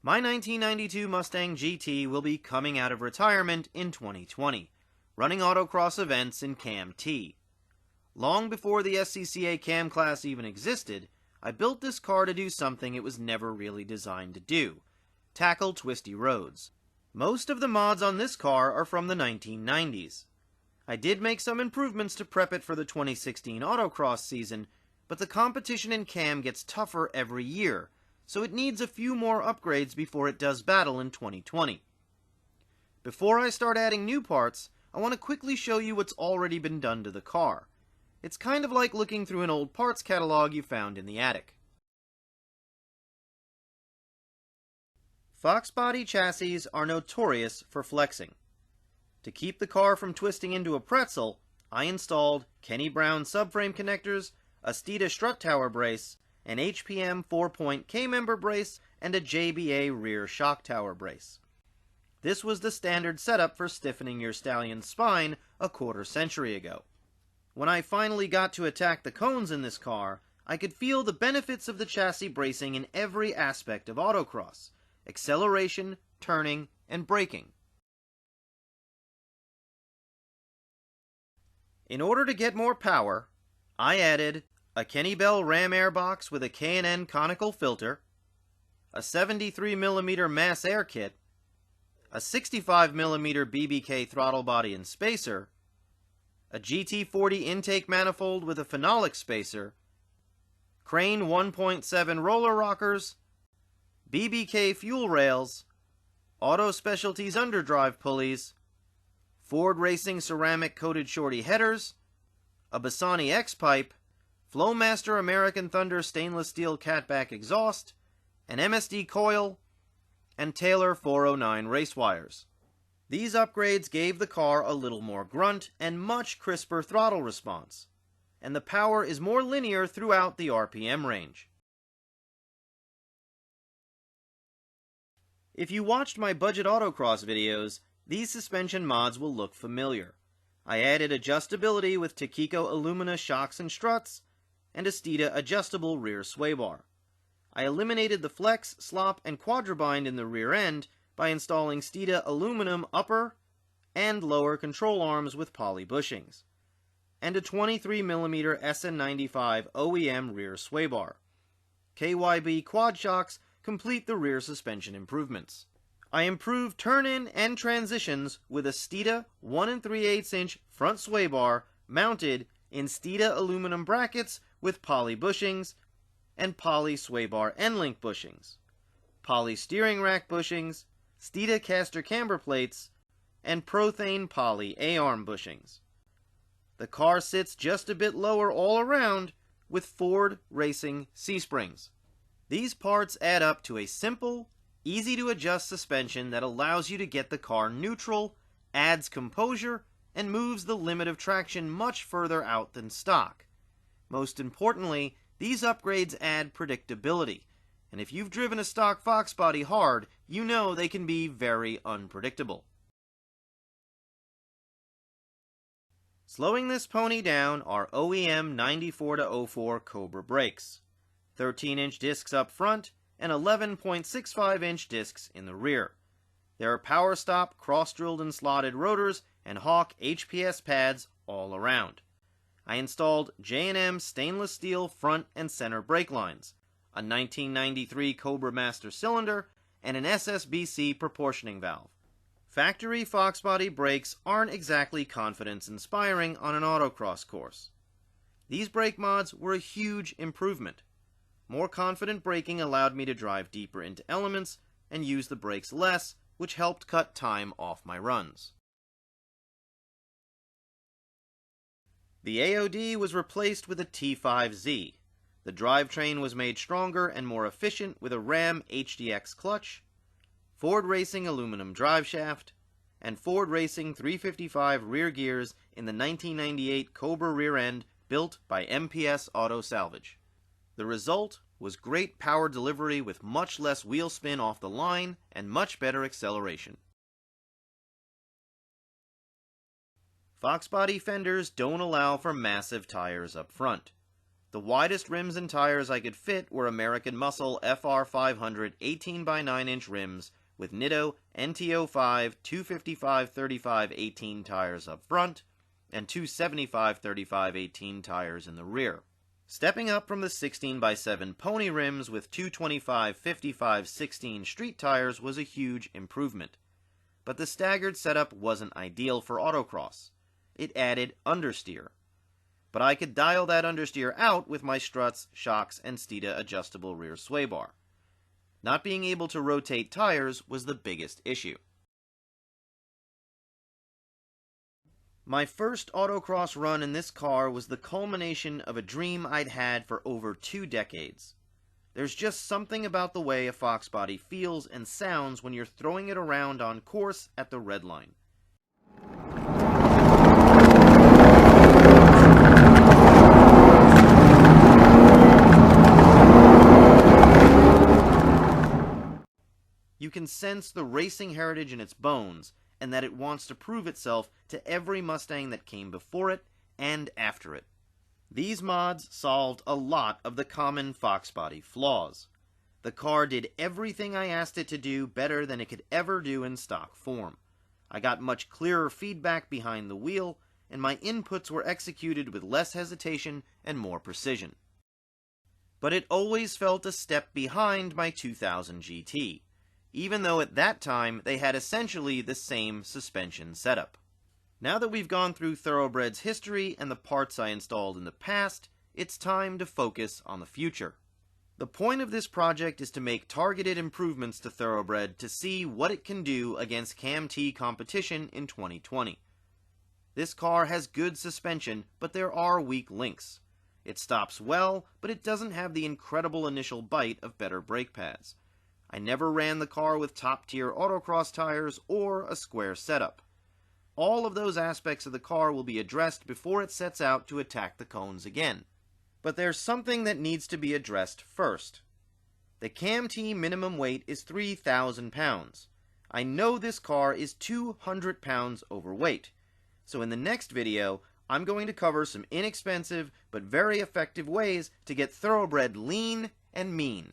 My 1992 Mustang GT will be coming out of retirement in 2020, running autocross events in Cam T. Long before the SCCA Cam class even existed, I built this car to do something it was never really designed to do: tackle twisty roads. Most of the mods on this car are from the 1990s. I did make some improvements to prep it for the 2016 Autocross season, but the competition in Cam gets tougher every year, so it needs a few more upgrades before it does battle in 2020. Before I start adding new parts, I want to quickly show you what's already been done to the car. It's kind of like looking through an old parts catalog you found in the attic. Fox body chassis are notorious for flexing. To keep the car from twisting into a pretzel, I installed Kenny Brown subframe connectors, a Steeda strut tower brace, an HPM 4-point K-member brace, and a JBA rear shock tower brace. This was the standard setup for stiffening your stallion's spine a quarter-century ago. When I finally got to attack the cones in this car, I could feel the benefits of the chassis bracing in every aspect of autocross: acceleration, turning, and braking. In order to get more power, I added a Kenny Bell ram air box with a K&N conical filter, a 73mm mass air kit, a 65mm BBK throttle body and spacer, a GT40 intake manifold with a phenolic spacer, Crane 1.7 roller rockers, BBK fuel rails, Auto Specialties underdrive pulleys, Ford Racing ceramic coated shorty headers, a Bassani X-pipe, Flowmaster American Thunder stainless steel catback exhaust, an MSD coil, and Taylor 409 race wires. These upgrades gave the car a little more grunt and much crisper throttle response, and the power is more linear throughout the RPM range. If you watched my budget autocross videos, these suspension mods will look familiar. I added adjustability with Takiko Illumina shocks and struts, and a Steeda adjustable rear sway bar. I eliminated the flex, slop, and quadrabind in the rear end by installing Steeda aluminum upper and lower control arms with poly bushings, and a 23mm SN95 OEM rear sway bar. KYB quad shocks complete the rear suspension improvements. I improved turn-in and transitions with a Steeda 1 3/8 inch front sway bar mounted in Steeda aluminum brackets with poly bushings and poly sway bar end-link bushings, poly steering rack bushings, Steeda caster camber plates, and Prothane poly A-arm bushings. The car sits just a bit lower all around with Ford Racing C-springs. These parts add up to a simple, easy-to-adjust suspension that allows you to get the car neutral, adds composure, and moves the limit of traction much further out than stock. Most importantly, these upgrades add predictability, and if you've driven a stock Fox body hard, you know they can be very unpredictable. Slowing this pony down are OEM 94-04 Cobra brakes, 13-inch discs up front, and 11.65-inch discs in the rear. There are power stop, cross-drilled and slotted rotors, and Hawk HPS pads all around. I installed J&M stainless steel front and center brake lines, a 1993 Cobra Master cylinder, and an SSBC proportioning valve. Factory Fox body brakes aren't exactly confidence-inspiring on an autocross course. These brake mods were a huge improvement. More confident braking allowed me to drive deeper into elements and use the brakes less, which helped cut time off my runs. The AOD was replaced with a T5Z. The drivetrain was made stronger and more efficient with a Ram HDX clutch, Ford Racing aluminum driveshaft, and Ford Racing 355 rear gears in the 1998 Cobra rear end built by MPS Auto Salvage. The result was great power delivery with much less wheel spin off the line and much better acceleration. Fox body fenders don't allow for massive tires up front. The widest rims and tires I could fit were American Muscle FR500 18x9-inch rims with Nitto NT05 255/35 18 tires up front and two 75/35 18 tires in the rear. Stepping up from the 16x7 pony rims with 225/55 16 street tires was a huge improvement. But the staggered setup wasn't ideal for autocross. It added understeer. But I could dial that understeer out with my struts, shocks, and Steeda adjustable rear sway bar. Not being able to rotate tires was the biggest issue. My first autocross run in this car was the culmination of a dream I'd had for over 2 decades. There's just something about the way a Fox body feels and sounds when you're throwing it around on course at the red line. You can sense the racing heritage in its bones, and that it wants to prove itself to every Mustang that came before it and after it. These mods solved a lot of the common Fox body flaws. The car did everything I asked it to do better than it could ever do in stock form. I got much clearer feedback behind the wheel, and my inputs were executed with less hesitation and more precision. But it always felt a step behind my 2000 GT. Even though at that time they had essentially the same suspension setup. Now that we've gone through ThoroughbRED's history and the parts I installed in the past, it's time to focus on the future. The point of this project is to make targeted improvements to ThoroughbRED to see what it can do against CAM-T competition in 2020. This car has good suspension, but there are weak links. It stops well, but it doesn't have the incredible initial bite of better brake pads. I never ran the car with top-tier autocross tires or a square setup. All of those aspects of the car will be addressed before it sets out to attack the cones again. But there's something that needs to be addressed first. The CAM-T minimum weight is 3,000 pounds. I know this car is 200 pounds overweight. So in the next video, I'm going to cover some inexpensive but very effective ways to get ThoroughbRED lean and mean.